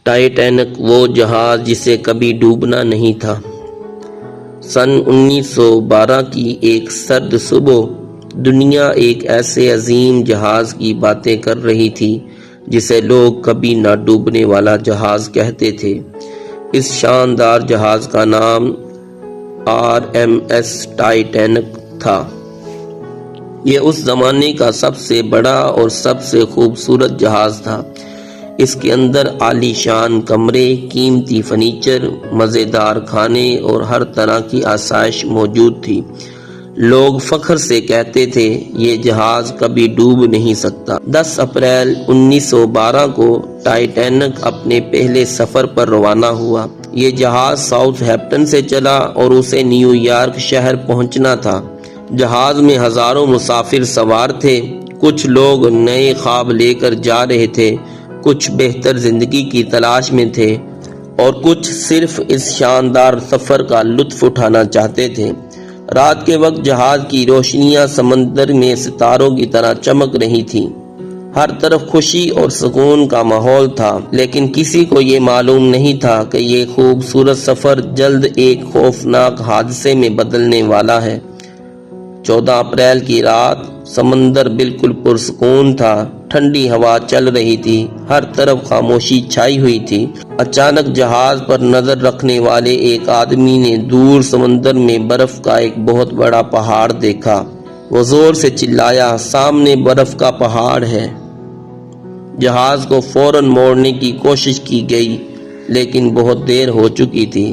Titanic وہ جہاز جسے کبھی ڈوبنا نہیں تھا۔ سن 1912 کی ایک سرد صبح دنیا ایک ایسے عظیم جہاز کی باتیں کر رہی تھی جسے لوگ کبھی نہ ڈوبنے والا جہاز کہتے تھے۔ اس شاندار جہاز کا نام RMS ٹائٹینک تھا۔ یہ اس زمانے کا سب سے بڑا اور سب سے خوبصورت جہاز تھا۔ اس کے اندر عالی شان کمرے، قیمتی فرنیچر، مزیدار کھانے اور ہر طرح کی آسائش موجود تھی۔ لوگ فخر سے کہتے تھے یہ جہاز کبھی ڈوب نہیں سکتا۔ 10 اپریل 1912 کو ٹائٹینک اپنے پہلے سفر پر روانہ ہوا۔ یہ جہاز ساؤتھ ہیمپٹن سے چلا اور اسے نیو یارک شہر پہنچنا تھا۔ جہاز میں ہزاروں مسافر سوار تھے۔ کچھ لوگ نئے خواب لے کر جا رہے تھے، کچھ بہتر زندگی کی تلاش میں تھے اور کچھ صرف اس شاندار سفر کا لطف اٹھانا چاہتے تھے۔ رات کے وقت جہاز کی روشنیاں سمندر میں ستاروں کی طرح چمک رہی تھیں۔ ہر طرف خوشی اور سکون کا ماحول تھا، لیکن کسی کو یہ معلوم نہیں تھا کہ یہ خوبصورت سفر جلد ایک خوفناک حادثے میں بدلنے والا ہے۔ 14 اپریل کی رات سمندر بالکل پرسکون تھا۔ ٹھنڈی ہوا چل رہی تھی، ہر طرف خاموشی چھائی ہوئی تھی۔ اچانک جہاز پر نظر رکھنے والے ایک آدمی نے دور سمندر میں برف کا ایک بہت بڑا پہاڑ دیکھا۔ وہ زور سے چلایا، سامنے برف کا پہاڑ ہے۔ جہاز کو فوراً موڑنے کی کوشش کی گئی، لیکن بہت دیر ہو چکی تھی۔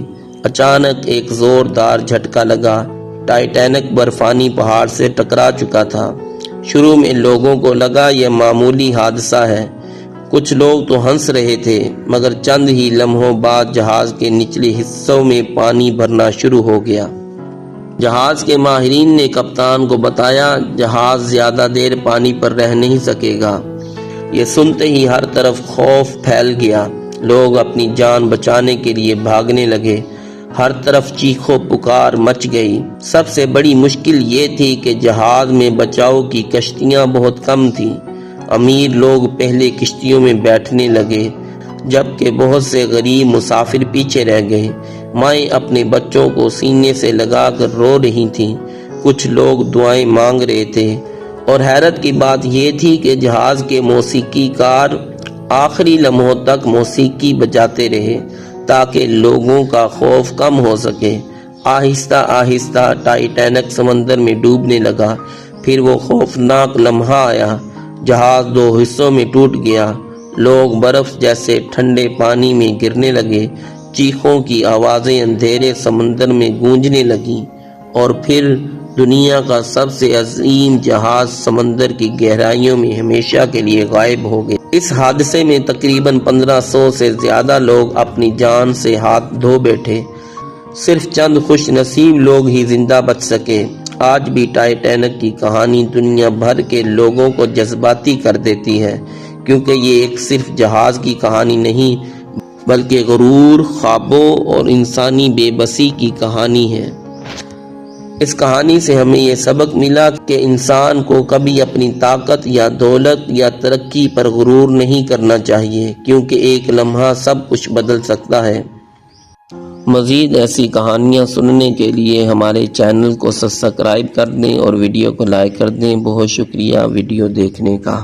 اچانک ایک زوردار جھٹکا لگا۔ ٹائٹینک برفانی پہاڑ سے ٹکرا چکا تھا۔ شروع میں لوگوں کو لگا یہ معمولی حادثہ ہے۔ کچھ لوگ تو ہنس رہے تھے، مگر چند ہی لمحوں بعد جہاز کے نچلے حصوں میں پانی بھرنا شروع ہو گیا۔ جہاز کے ماہرین نے کپتان کو بتایا جہاز زیادہ دیر پانی پر رہ نہیں سکے گا۔ یہ سنتے ہی ہر طرف خوف پھیل گیا۔ لوگ اپنی جان بچانے کے لیے بھاگنے لگے۔ ہر طرف چیخو پکار مچ گئی۔ سب سے بڑی مشکل یہ تھی کہ جہاز میں بچاؤ کی کشتیاں بہت کم تھیں۔ امیر لوگ پہلے کشتیوں میں بیٹھنے لگے، جبکہ بہت سے غریب مسافر پیچھے رہ گئے۔ مائیں اپنے بچوں کو سینے سے لگا کر رو رہی تھیں، کچھ لوگ دعائیں مانگ رہے تھے، اور حیرت کی بات یہ تھی کہ جہاز کے موسیقی کار آخری لمحوں تک موسیقی بجاتے رہے تاکہ لوگوں کا خوف کم ہو سکے۔ آہستہ آہستہ ٹائٹینک سمندر میں ڈوبنے لگا۔ پھر وہ خوفناک لمحہ آیا۔ جہاز 2 حصوں میں ٹوٹ گیا۔ لوگ برف جیسے ٹھنڈے پانی میں گرنے لگے۔ چیخوں کی آوازیں اندھیرے سمندر میں گونجنے لگیں، اور پھر دنیا کا سب سے عظیم جہاز سمندر کی گہرائیوں میں ہمیشہ کے لیے غائب ہو گیا۔ اس حادثے میں تقریباً 1500 سے زیادہ لوگ اپنی جان سے ہاتھ دھو بیٹھے۔ صرف چند خوش نصیب لوگ ہی زندہ بچ سکے۔ آج بھی ٹائٹینک کی کہانی دنیا بھر کے لوگوں کو جذباتی کر دیتی ہے، کیونکہ یہ ایک صرف جہاز کی کہانی نہیں بلکہ غرور، خوابوں اور انسانی بے بسی کی کہانی ہے۔ اس کہانی سے ہمیں یہ سبق ملا کہ انسان کو کبھی اپنی طاقت یا دولت یا ترقی پر غرور نہیں کرنا چاہیے، کیونکہ ایک لمحہ سب کچھ بدل سکتا ہے۔ مزید ایسی کہانیاں سننے کے لیے ہمارے چینل کو سبسکرائب کر دیں اور ویڈیو کو لائک کر دیں۔ بہت شکریہ ویڈیو دیکھنے کا۔